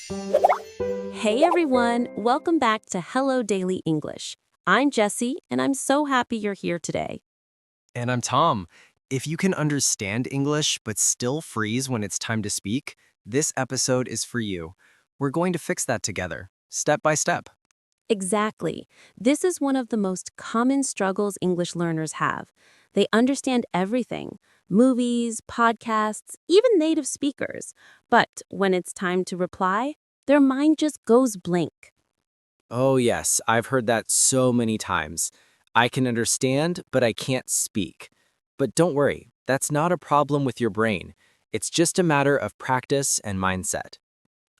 Hey everyone, welcome back to Hello Daily English. I'm Jessy, and I'm so happy you're here today. And I'm Tom. If you can understand English but still freeze when it's time to speak, this episode is for you. We're going to fix that together, step by step. Exactly. This is one of the most common struggles English learners have. They understand everything movies, podcasts, even native speakers. But when it's time to reply, their mind just goes blank. Oh, yes, I've heard that so many times. I can understand, but I can't speak. But don't worry, that's not a problem with your brain. It's just a matter of practice and mindset.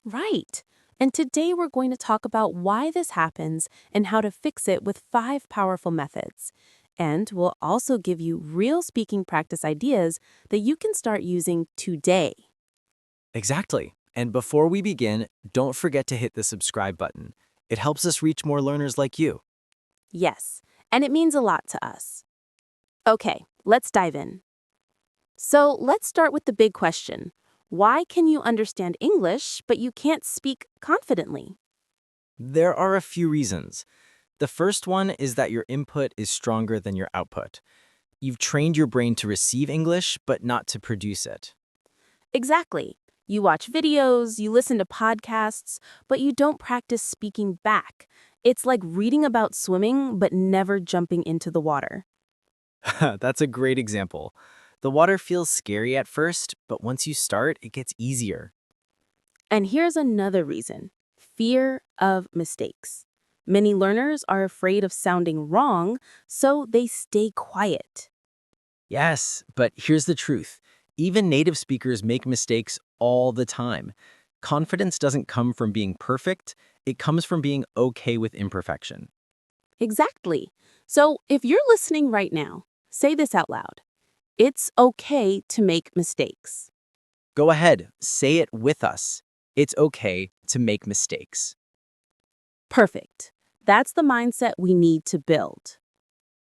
Right. And today we're going to talk about why this happens and how to fix it with 5 powerful methods. And we'll also give you real speaking practice ideas that you can start using today. Exactly. And before we begin, don't forget to hit the subscribe button. It helps us reach more learners like you. Yes, and it means a lot to us. Okay, let's dive in. So let's start with the big question. Why can you understand English, but you can't speak confidently? There are a few reasons. The first one is that your input is stronger than your output. You've trained your brain to receive English, but not to produce it. Exactly. You watch videos, you listen to podcasts, but you don't practice speaking back. It's like reading about swimming, but never jumping into the water. That's a great example. The water feels scary at first, but once you start, it gets easier. And here's another reason fear of mistakes. Many learners are afraid of sounding wrong, so they stay quiet. Yes, but here's the truth. Even native speakers make mistakes all the time. Confidence doesn't come from being perfect, it comes from being okay with imperfection. Exactly. So if you're listening right now, say this out loud. It's okay to make mistakes. Go ahead, say it with us. It's okay to make mistakes. Perfect. That's the mindset we need to build.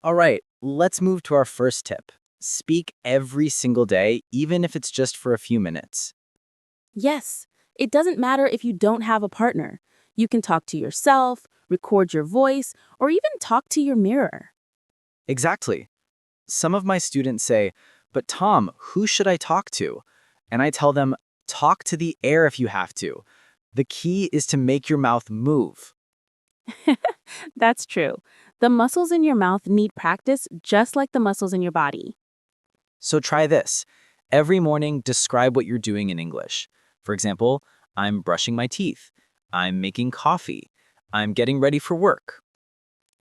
All right, let's move to our first tip. Speak every single day, even if it's just for a few minutes. Yes, it doesn't matter if you don't have a partner. You can talk to yourself, record your voice, or even talk to your mirror. Exactly. Some of my students say, but Tom, who should I talk to? And I tell them, talk to the air if you have to. The key is to make your mouth move. That's true. The muscles in your mouth need practice just like the muscles in your body. So try this. Every morning, describe what you're doing in English. For example, I'm brushing my teeth. I'm making coffee. I'm getting ready for work.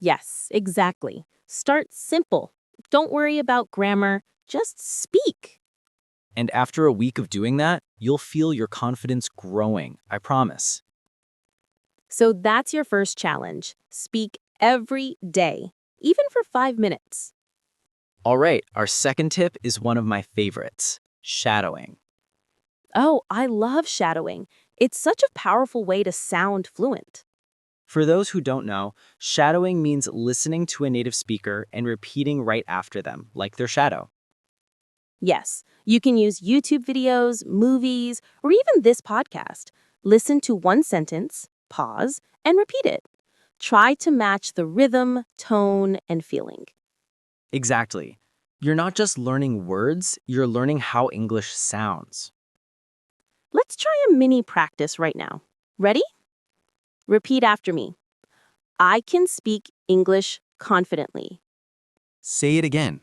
Yes, exactly. Start simple. Don't worry about grammar, just speak. And after a week of doing that, you'll feel your confidence growing, I promise. So that's your first challenge. Speak every day, even for 5 minutes. All right, our second tip is one of my favorites, shadowing. Oh, I love shadowing. It's such a powerful way to sound fluent. For those who don't know, shadowing means listening to a native speaker and repeating right after them, like their shadow. Yes, you can use YouTube videos, movies, or even this podcast. Listen to one sentence, pause, and repeat it. Try to match the rhythm, tone, and feeling. Exactly. You're not just learning words, you're learning how English sounds. Let's try a mini practice right now. Ready? Repeat after me. I can speak English confidently. Say it again.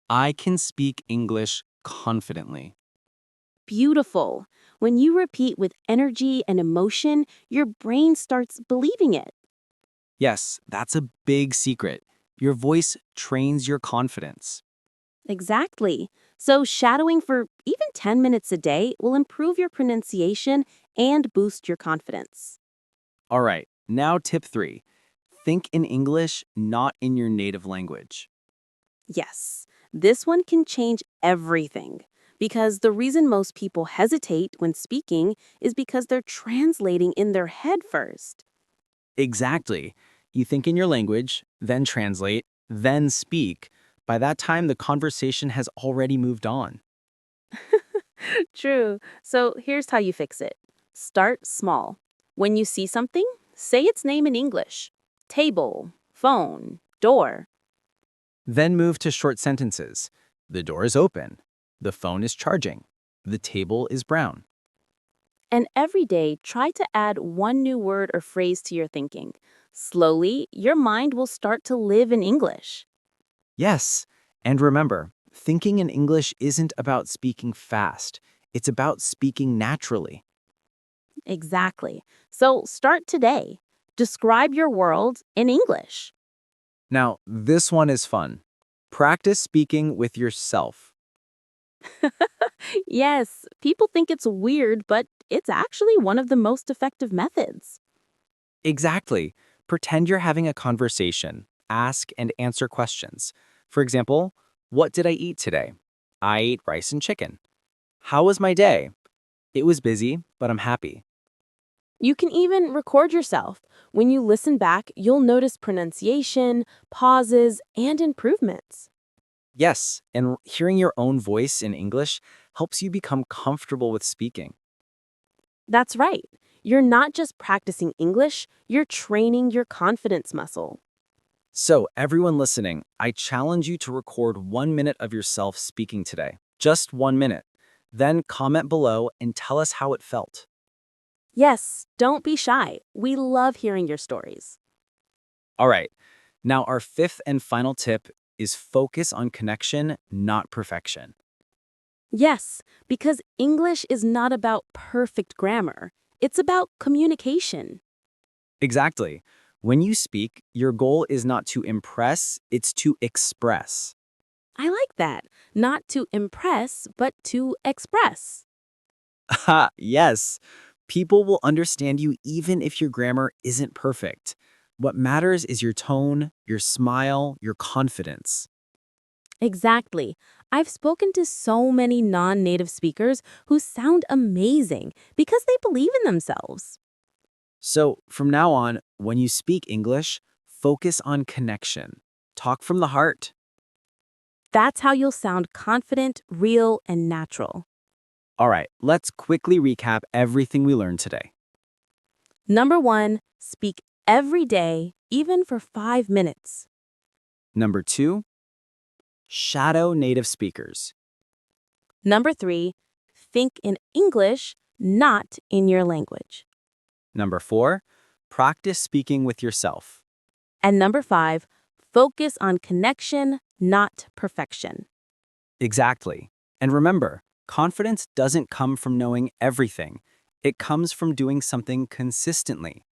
I can speak English confidently. Beautiful. When you repeat with energy and emotion, your brain starts believing it. Yes, that's a big secret. Your voice trains your confidence. Exactly. So, shadowing for even 10 minutes a day will improve your pronunciation and boost your confidence. All right, now tip 3. Think in English, not in your native language. Yes, this one can change everything. Because the reason most people hesitate when speaking is because they're translating in their head first. Exactly. You think in your language, then translate, then speak. By that time, the conversation has already moved on. True. So, here's how you fix it start small. When you see something, say its name in English. Table, phone, door. Then move to short sentences. The door is open. The phone is charging. The table is brown. And every day, try to add one new word or phrase to your thinking. Slowly, your mind will start to live in English. Yes, and remember, thinking in English isn't about speaking fast. It's about speaking naturally. Exactly. So start today. Describe your world in English. Now, this one is fun. Practice speaking with yourself. Yes, people think it's weird, but it's actually one of the most effective methods. Exactly. Pretend you're having a conversation. Ask and answer questions. For example, what did I eat today? I ate rice and chicken. How was my day? It was busy, but I'm happy. You can even record yourself. When you listen back, you'll notice pronunciation, pauses, and improvements. Yes, and hearing your own voice in English helps you become comfortable with speaking. That's right. You're not just practicing English, you're training your confidence muscle. So, everyone listening, I challenge you to record 1 minute of yourself speaking today. Just 1 minute. Then comment below and tell us how it felt. Yes, don't be shy. We love hearing your stories. All right. Now, our fifth and final tip is focus on connection, not perfection. Yes, because English is not about perfect grammar, it's about communication. Exactly. When you speak, your goal is not to impress, it's to express. I like that. Not to impress, but to express. Ha, yes. People will understand you even if your grammar isn't perfect. What matters is your tone, your smile, your confidence. Exactly. I've spoken to so many non native speakers who sound amazing because they believe in themselves. So, from now on, when you speak English, focus on connection. Talk from the heart. That's how you'll sound confident, real, and natural. All right, let's quickly recap everything we learned today. Number one, speak every day, even for 5 minutes. Number two, shadow native speakers. Number three, think in English, not in your language. Number four, practice speaking with yourself. And number five, focus on connection, not perfection. Exactly. And remember, confidence doesn't come from knowing everything. It comes from doing something consistently.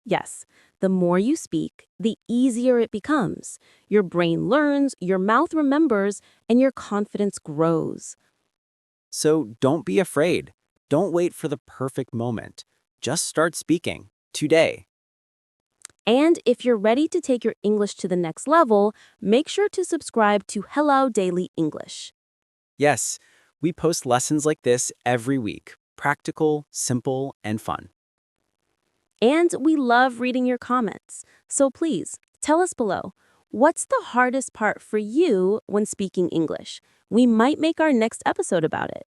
Yes, the more you speak, the easier it becomes. Your brain learns, your mouth remembers, and your confidence grows. So don't be afraid. Don't wait for the perfect moment. Just start speaking today. And if you're ready to take your English to the next level, make sure to subscribe to Hello Daily English. Yes, we post lessons like this every week. Practical, simple, and fun. And we love reading your comments. So please, tell us below, what's the hardest part for you when speaking English? We might make our next episode about it.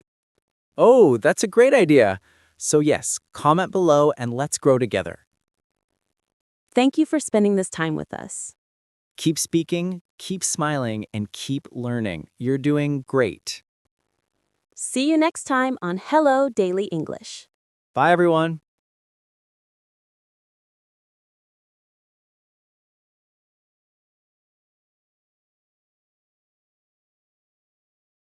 Oh, that's a great idea. So yes, comment below and let's grow together. Thank you for spending this time with us. Keep speaking, keep smiling, and keep learning. You're doing great. See you next time on Hello Daily English. Bye, everyone.